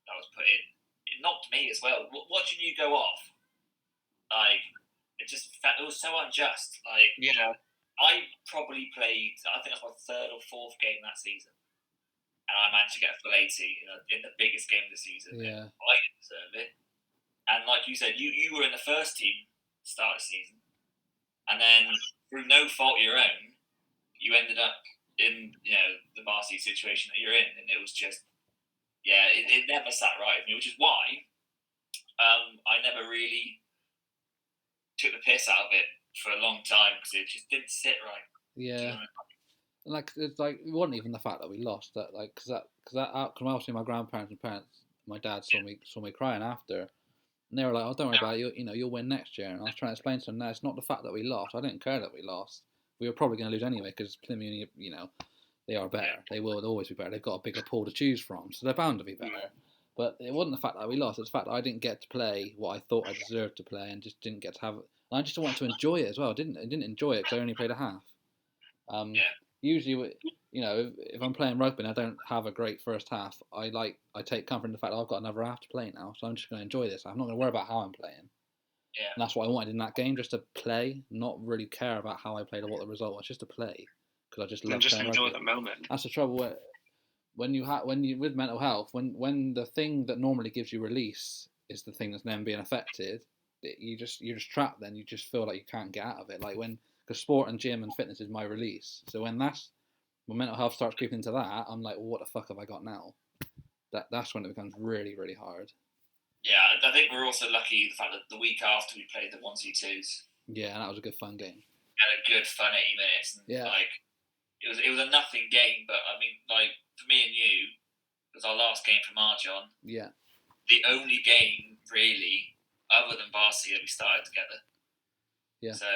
that was put in. It knocked me as well. Watching you go off, like it was so unjust. Like Yeah. I probably played, I think that's my 3rd or 4th game that season, and I managed to get a full 80 in the biggest game of the season. Yeah. I didn't deserve it. And like you said, you were in the first team to start the season, and then through no fault of your own, you ended up in the varsity situation that you're in, and it was just it never sat right with me, which is why I never really took the piss out of it for a long time because it just didn't sit right. Yeah. Like it's like it wasn't even the fact that we lost that, like, because obviously my grandparents and parents, my dad saw me crying after, and they were like, "Oh, don't worry about it. You'll win next year." And I was trying to explain to them, "No, it's not the fact that we lost. I didn't care that we lost. We were probably going to lose anyway because Plymouth, they are better. They will always be better. They've got a bigger pool to choose from, so they're bound to be better." But it wasn't the fact that we lost. It's the fact that I didn't get to play what I thought I deserved to play, and just didn't get to have it. And I just wanted to enjoy it as well. I didn't enjoy it because I only played a half. Usually, if I'm playing rugby and I don't have a great first half, I take comfort in the fact that I've got another half to play now, so I'm just going to enjoy this. I'm not going to worry about how I'm playing. Yeah. And that's what I wanted in that game, just to play, not really care about how I played or what the result was, just to play, because I just love playing enjoy rugby. the moment. That's the trouble when you with mental health, when the thing that normally gives you release is the thing that's then being affected, you're just trapped. Then you just feel like you can't get out of it. Like because sport and gym and fitness is my release. So when mental health starts creeping into that, I'm like, well, what the fuck have I got now? That's when it becomes really, really hard. Yeah, I think we're also lucky the fact that the week after we played the 1-2-2s. Yeah, and that was a good fun game. Had a good fun 80 minutes. And yeah. It was a nothing game, but I mean, for me and you, it was our last game from Arjon. Yeah. The only game really, other than varsity, that we started together. Yeah. So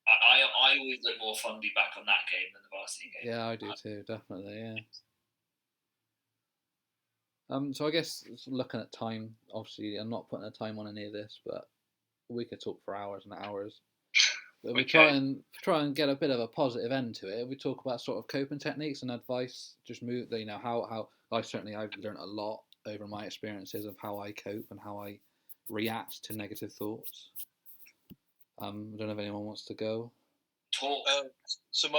I always look more fondly back on that game than the varsity game. Yeah, I do too, definitely. Yeah. So I guess looking at time, obviously I'm not putting a time on any of this, but we could talk for hours and hours. But we try and get a bit of a positive end to it. We talk about sort of coping techniques and advice. Just how I've learned a lot over my experiences of how I cope and how I react to negative thoughts. I don't know if anyone wants to go. Talk. So in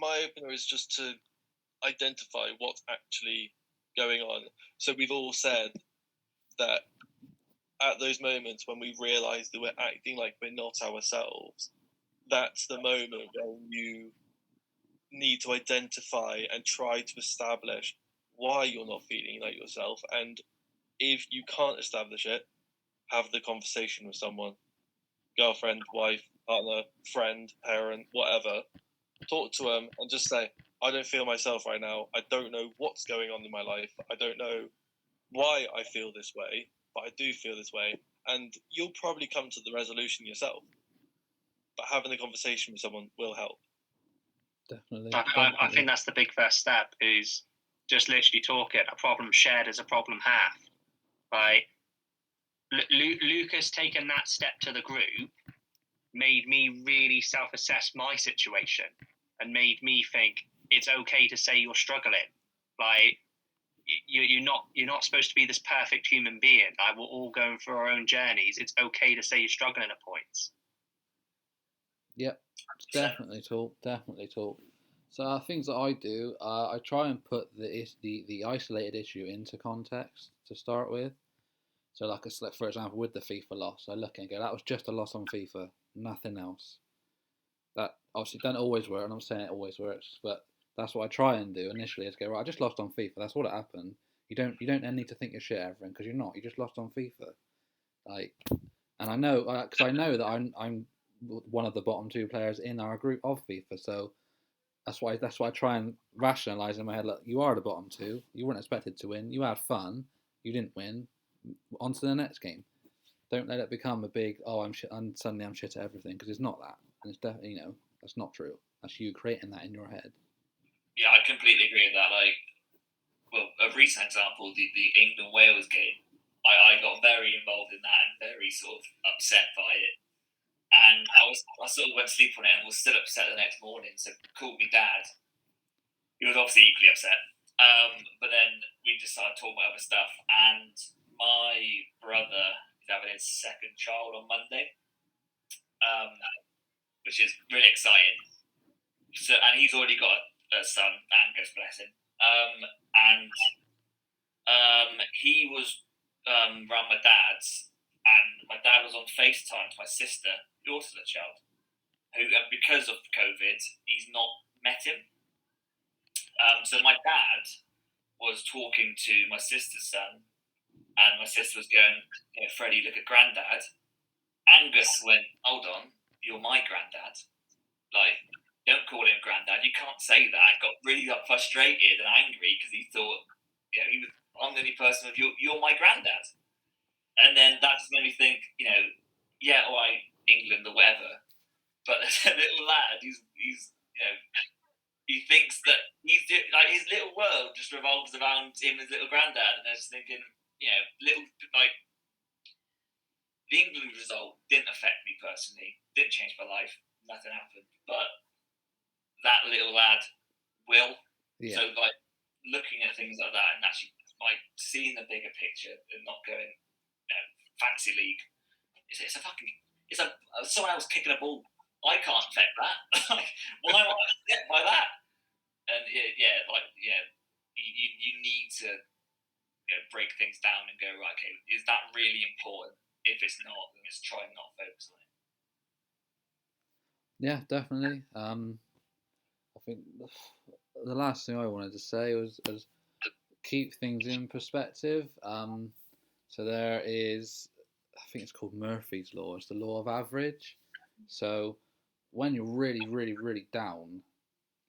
my opener is just to identify what's actually going on. So we've all said that at those moments when we realise that we're acting like we're not ourselves, that's the moment when you need to identify and try to establish why you're not feeling like yourself. And if you can't establish it, have the conversation with someone, girlfriend, wife, partner, friend, parent, whatever. Talk to them and just say, I don't feel myself right now. I don't know what's going on in my life. I don't know why I feel this way, but I do feel this way. And you'll probably come to the resolution yourself. But having a conversation with someone will help. Definitely. I think that's the big first step, is just literally talk it. A problem shared is a problem half. Like, Lucas taking that step to the group made me really self-assess my situation and made me think it's okay to say you're struggling. Like, you're not supposed to be this perfect human being. Like, we're all going through our own journeys. It's okay to say you're struggling at points. Yep, definitely talk. So things that I do, I try and put the isolated issue into context to start with. So like for example, with the FIFA loss, I look and go, that was just a loss on FIFA, nothing else. That obviously doesn't always work, and I'm saying it always works, but that's what I try and do initially, is go, right, I just lost on FIFA, that's what happened. You don't then need to think you're shit at everything, because you're not. You just lost on FIFA. Like, and I know, because I know that I'm one of the bottom two players in our group of FIFA, so that's why I try and rationalise in my head, look, you are the bottom two, you weren't expected to win, you had fun, you didn't win, on to the next game. Don't let it become a big, I'm shit, and suddenly I'm shit at everything, because it's not that. And it's definitely, that's not true. That's you creating that in your head. Yeah, I completely agree with that. Like, well, a recent example, the England-Wales game, I got very involved in that and very sort of upset by it. And I sort of went to sleep on it and was still upset the next morning. So called me dad. He was obviously equally upset. But then we just started talking about other stuff. And my brother is having his second child on Monday, which is really exciting. So, and he's already got a son, Angus, bless him. He was around my dad's, and my dad was on FaceTime to my sister, who also has a child. who, because of COVID, he's not met him. So my dad was talking to my sister's son, and my sister was going, Freddie, look at Granddad. Angus went, hold on, you're my granddad. Like, don't call him Granddad. You can't say that. Got really frustrated and angry because he thought, I'm the only person with you're my granddad. And then that just made me think, yeah, all right, England or whatever. But there's a little lad, he's he thinks that he's like his little world just revolves around him and his little granddad, and I was thinking, little like the England result didn't affect me personally, didn't change my life, nothing happened, but that little lad will. Yeah. So like looking at things like that and actually like seeing the bigger picture and not going fantasy league. It's someone else kicking a ball. I can't affect that. Like, why am I upset by that? And you need to break things down and go, right, okay, is that really important? If it's not, then let's try and not focus on it. Yeah, definitely. I think the last thing I wanted to say was keep things in perspective. So there is, I think it's called Murphy's Law. It's the law of average. So when you're really, really, really down,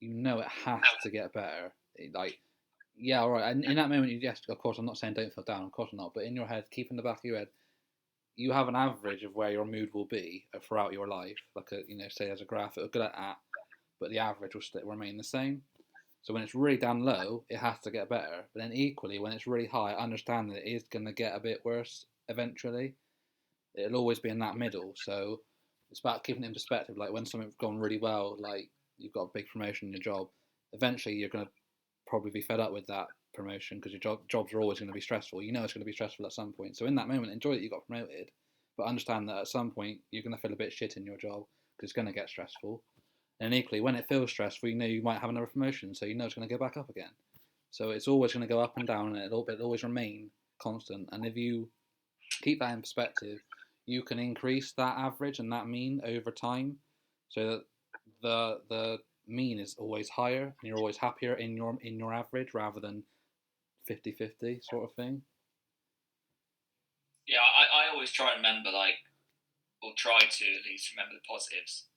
it has to get better. All right. And in that moment, yes, of course, I'm not saying don't feel down. Of course not. But in your head, keep in the back of your head, you have an average of where your mood will be throughout your life. Like say as a graph, it'll go like that, but the average will remain the same. So when it's really down low, it has to get better. But then equally, when it's really high, understand that it is going to get a bit worse eventually. It'll always be in that middle. So it's about keeping it in perspective. Like when something's gone really well, like you've got a big promotion in your job, eventually you're going to probably be fed up with that promotion because your jobs are always going to be stressful. You know it's going to be stressful at some point. So in that moment, enjoy that you got promoted, but understand that at some point you're going to feel a bit shit in your job because it's going to get stressful. And equally, when it feels stressful, you might have another promotion, so it's going to go back up again. So it's always going to go up and down, and it'll always remain constant. And if you keep that in perspective, you can increase that average and that mean over time, so that the mean is always higher, and you're always happier in your average rather than 50-50 sort of thing. Yeah, I always try and remember, or try to at least remember the positives.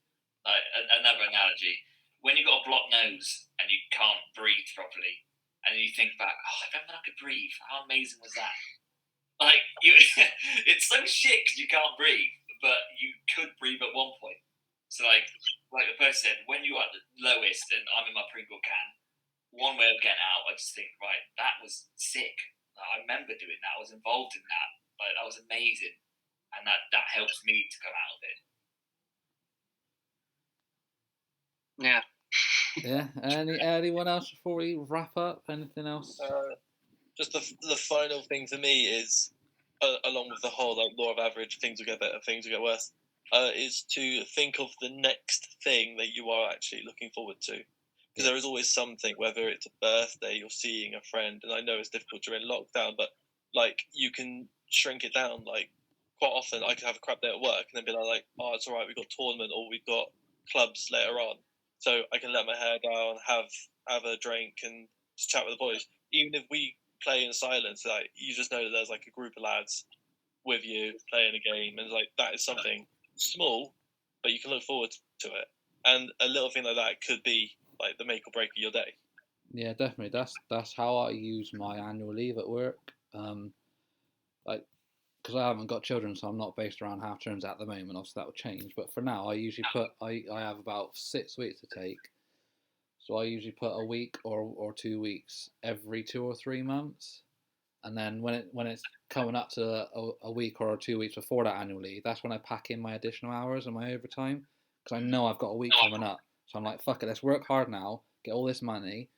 Like another analogy, when you've got a blocked nose and you can't breathe properly, and you think back, I remember I could breathe. How amazing was that? Like it's so shit because you can't breathe, but you could breathe at one point. So like the person said, when you're at the lowest and I'm in my Pringle can, one way of getting out, I just think, right, that was sick. Like, I remember doing that. I was involved in that. Like that was amazing, and that helps me to come out of it. Yeah. Yeah. Anyone else before we wrap up? Anything else? Just the final thing for me is, along with the whole law of average, things will get better, things will get worse, is to think of the next thing that you are actually looking forward to. Because there is always something, whether it's a birthday or seeing a friend, and I know it's difficult during lockdown, but you can shrink it down. Like quite often, I could have a crap day at work and then be like, oh, it's all right, we've got a tournament or we've got clubs later on, so I can let my hair down, have a drink, and just chat with the boys. Even if we play in silence, you just know that there's a group of lads with you playing a game, and that is something small, but you can look forward to it. And a little thing like that could be the make or break of your day. Yeah, definitely. That's how I use my annual leave at work. Because I haven't got children, so I'm not based around half terms at the moment. Obviously, that will change. But for now, I usually I have about 6 weeks to take. So I usually put a week or 2 weeks every 2 or 3 months. And then when it's coming up to a week or 2 weeks before that annual leave, that's when I pack in my additional hours and my overtime. Because I know I've got a week coming up. So I'm like, fuck it, let's work hard now, get all this money,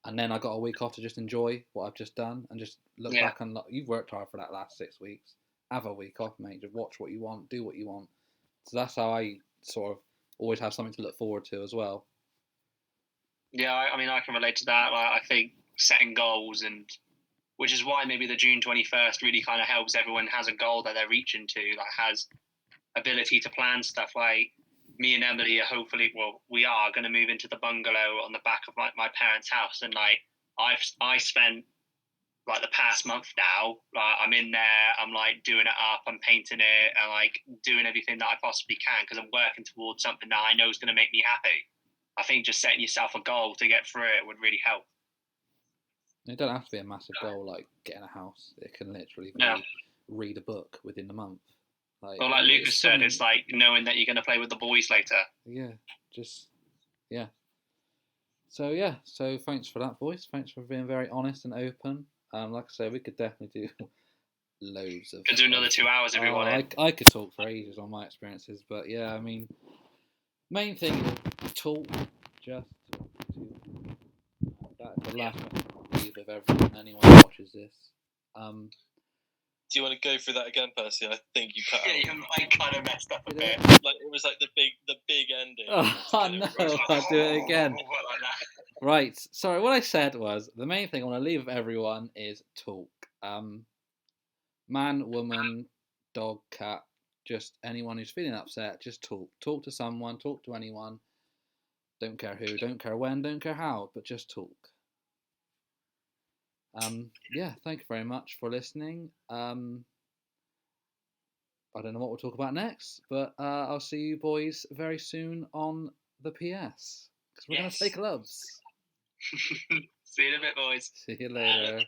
and then I got a week off to just enjoy what I've just done and just look back and you've worked hard for that last 6 weeks. Have a week off, mate. Just watch what you want, do what you want. So that's how I sort of always have something to look forward to as well. Yeah, I mean, I can relate to that. I think setting goals, and which is why maybe the June 21st really kind of helps. Everyone has a goal that they're reaching to, has ability to plan stuff. me and Emily are hopefully, we are going to move into the bungalow on the back of my parents' house, and like I spent like the past month now, like I'm in there, I'm like doing it up, I'm painting it, and like doing everything that I possibly can because I'm working towards something that I know is going to make me happy. I think just setting yourself a goal to get through it would really help. It don't have to be a massive goal like getting a house. It can literally be No. read a book within a month. Like Lucas said, it's like knowing that you're going to play with the boys later. Yeah, yeah. So thanks for that, boys. Thanks for being very honest and open. Like I said, we could definitely do loads of. Could do another 2 hours if we wanted. I could talk for ages on my experiences, but yeah, I mean, main thing is talk. Just talk to. That's the last one I leave with anyone who watches this. Do you want to go through that again, Percy? I think you cut out. I kind of messed up a bit. Like it was like the big ending. Oh no! I'll do it again. Right. Sorry. What I said was the main thing I want to leave with everyone is talk. Man, woman, dog, cat, just anyone who's feeling upset, just talk. Talk to someone. Talk to anyone. Don't care who. Don't care when. Don't care how. But just talk. Yeah, thank you very much for listening. I don't know what we'll talk about next, but I'll see you boys very soon on the PS because we're going to take clubs. See you in a bit, boys. See you later.